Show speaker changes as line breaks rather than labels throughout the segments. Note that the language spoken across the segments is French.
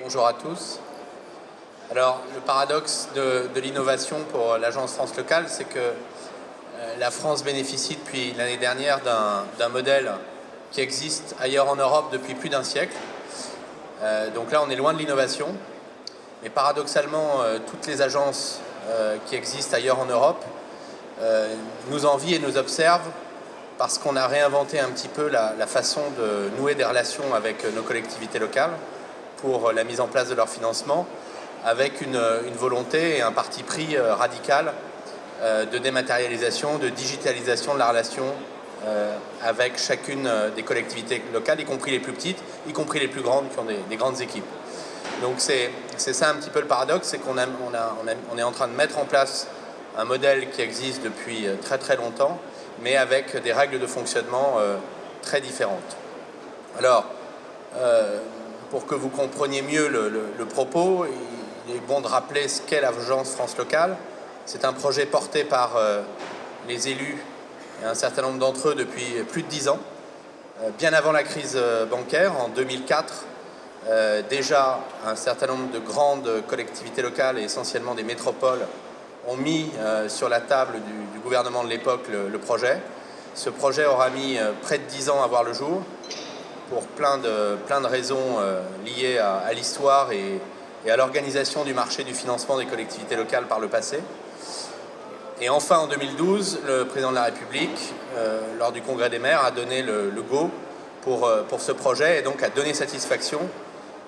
Bonjour à tous. Alors, le paradoxe de l'innovation pour l'Agence France Locale, c'est que la France bénéficie depuis l'année dernière d'un modèle qui existe ailleurs en Europe depuis plus d'un siècle. Donc là, on est loin de l'innovation. Mais paradoxalement, toutes les agences qui existent ailleurs en Europe nous envient et nous observent parce qu'on a réinventé un petit peu la façon de nouer des relations avec nos collectivités locales pour la mise en place de leur financement, avec une volonté et un parti pris radical de dématérialisation, de digitalisation de la relation avec chacune des collectivités locales, y compris les plus petites, y compris les plus grandes qui ont des grandes équipes. Donc c'est ça un petit peu le paradoxe, c'est qu'on est en train de mettre en place un modèle qui existe depuis très très longtemps, mais avec des règles de fonctionnement très différentes. Alors, pour que vous compreniez mieux le propos, il est bon de rappeler ce qu'est l'Agence France Locale. C'est un projet porté par les élus et un certain nombre d'entre eux depuis plus de 10 ans, bien avant la crise bancaire, en 2004. Déjà, un certain nombre de grandes collectivités locales, et essentiellement des métropoles, ont mis sur la table du gouvernement de l'époque le projet. Ce projet aura mis près de 10 ans à voir le jour, pour plein de raisons liées à l'histoire et à l'organisation du marché du financement des collectivités locales par le passé. Et enfin, en 2012, le président de la République, lors du Congrès des maires, a donné le go pour ce projet et donc a donné satisfaction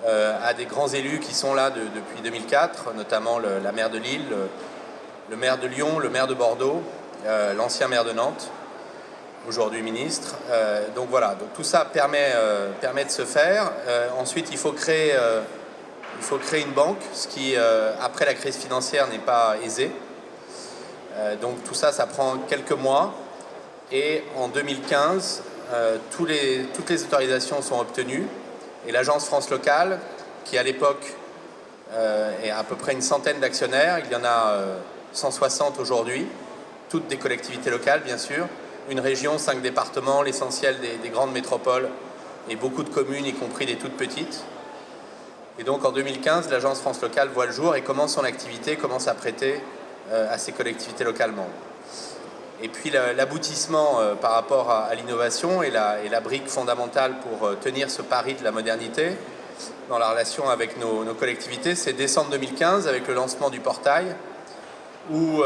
à des grands élus qui sont là depuis 2004, notamment la maire de Lille, le maire de Lyon, le maire de Bordeaux, l'ancien maire de Nantes, aujourd'hui ministre. Donc voilà, donc tout ça permet de se faire. Ensuite, il faut créer une banque, ce qui, après la crise financière, n'est pas aisé. Donc tout ça, ça prend quelques mois. Et en 2015, toutes les autorisations sont obtenues. Et l'Agence France Locale, qui à l'époque est à peu près une centaine d'actionnaires, il y en a 160 aujourd'hui, toutes des collectivités locales, bien sûr, une région, 5 départements, l'essentiel des grandes métropoles et beaucoup de communes, y compris des toutes petites. Et donc en 2015, l'Agence France Locale voit le jour et commence son activité, commence à prêter à ces collectivités locales membres. Et puis l'aboutissement par rapport à l'innovation et la brique fondamentale pour tenir ce pari de la modernité dans la relation avec nos collectivités, c'est décembre 2015 avec le lancement du portail, où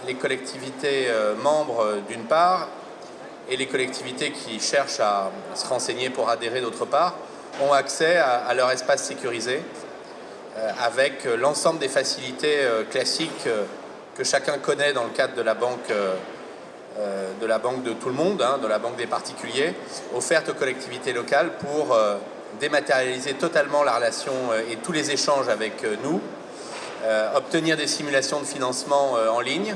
les collectivités membres d'une part et les collectivités qui cherchent à se renseigner pour adhérer d'autre part ont accès à leur espace sécurisé avec l'ensemble des facilités classiques que chacun connaît dans le cadre de la banque de tout le monde, de la banque des particuliers, offertes aux collectivités locales pour dématérialiser totalement la relation et tous les échanges avec nous, obtenir des simulations de financement en ligne,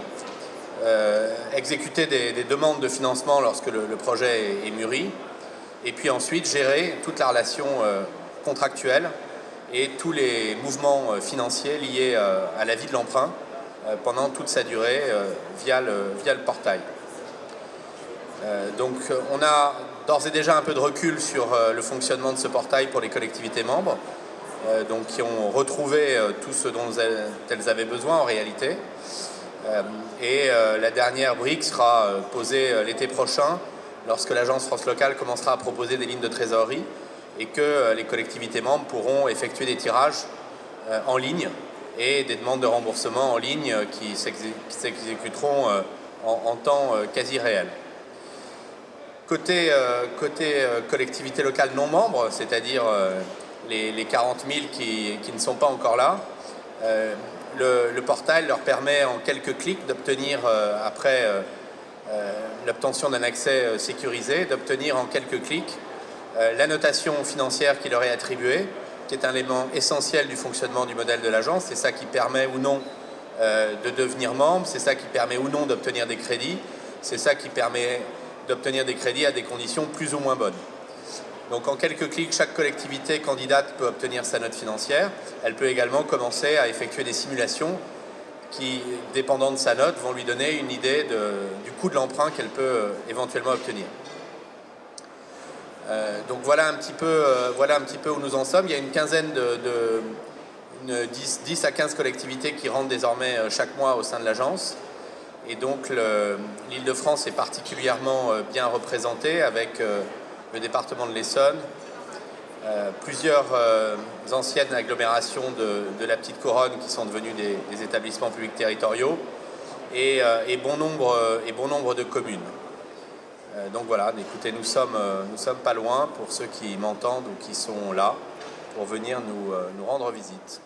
exécuter des demandes de financement lorsque le projet est mûri, et puis ensuite gérer toute la relation contractuelle et tous les mouvements financiers liés à la vie de l'emprunt pendant toute sa durée via le portail. Donc on a d'ores et déjà un peu de recul sur le fonctionnement de ce portail pour les collectivités membres, donc qui ont retrouvé tout ce dont elles avaient besoin en réalité. Et la dernière brique sera posée l'été prochain, lorsque l'Agence France Locale commencera à proposer des lignes de trésorerie et que les collectivités membres pourront effectuer des tirages en ligne et des demandes de remboursement en ligne qui s'exécuteront en temps quasi réel. Côté collectivités locales non membres, c'est-à-dire les 40 000 qui ne sont pas encore là, le portail leur permet en quelques clics d'obtenir, après l'obtention d'un accès sécurisé, d'obtenir en quelques clics la notation financière qui leur est attribuée, qui est un élément essentiel du fonctionnement du modèle de l'agence. C'est ça qui permet ou non de devenir membre, c'est ça qui permet ou non d'obtenir des crédits, c'est ça qui permet d'obtenir des crédits à des conditions plus ou moins bonnes. Donc en quelques clics, chaque collectivité candidate peut obtenir sa note financière. Elle peut également commencer à effectuer des simulations qui, dépendant de sa note, vont lui donner une idée du coût de l'emprunt qu'elle peut éventuellement obtenir. Donc voilà un petit peu où nous en sommes. Il y a une quinzaine 10 à 15 collectivités qui rentrent désormais chaque mois au sein de l'agence. Et donc l'Île-de-France est particulièrement bien représentée avec le département de l'Essonne, plusieurs anciennes agglomérations de la petite couronne qui sont devenues des établissements publics territoriaux et bon nombre de communes. Donc voilà, écoutez, nous sommes pas loin pour ceux qui m'entendent ou qui sont là pour venir nous rendre visite.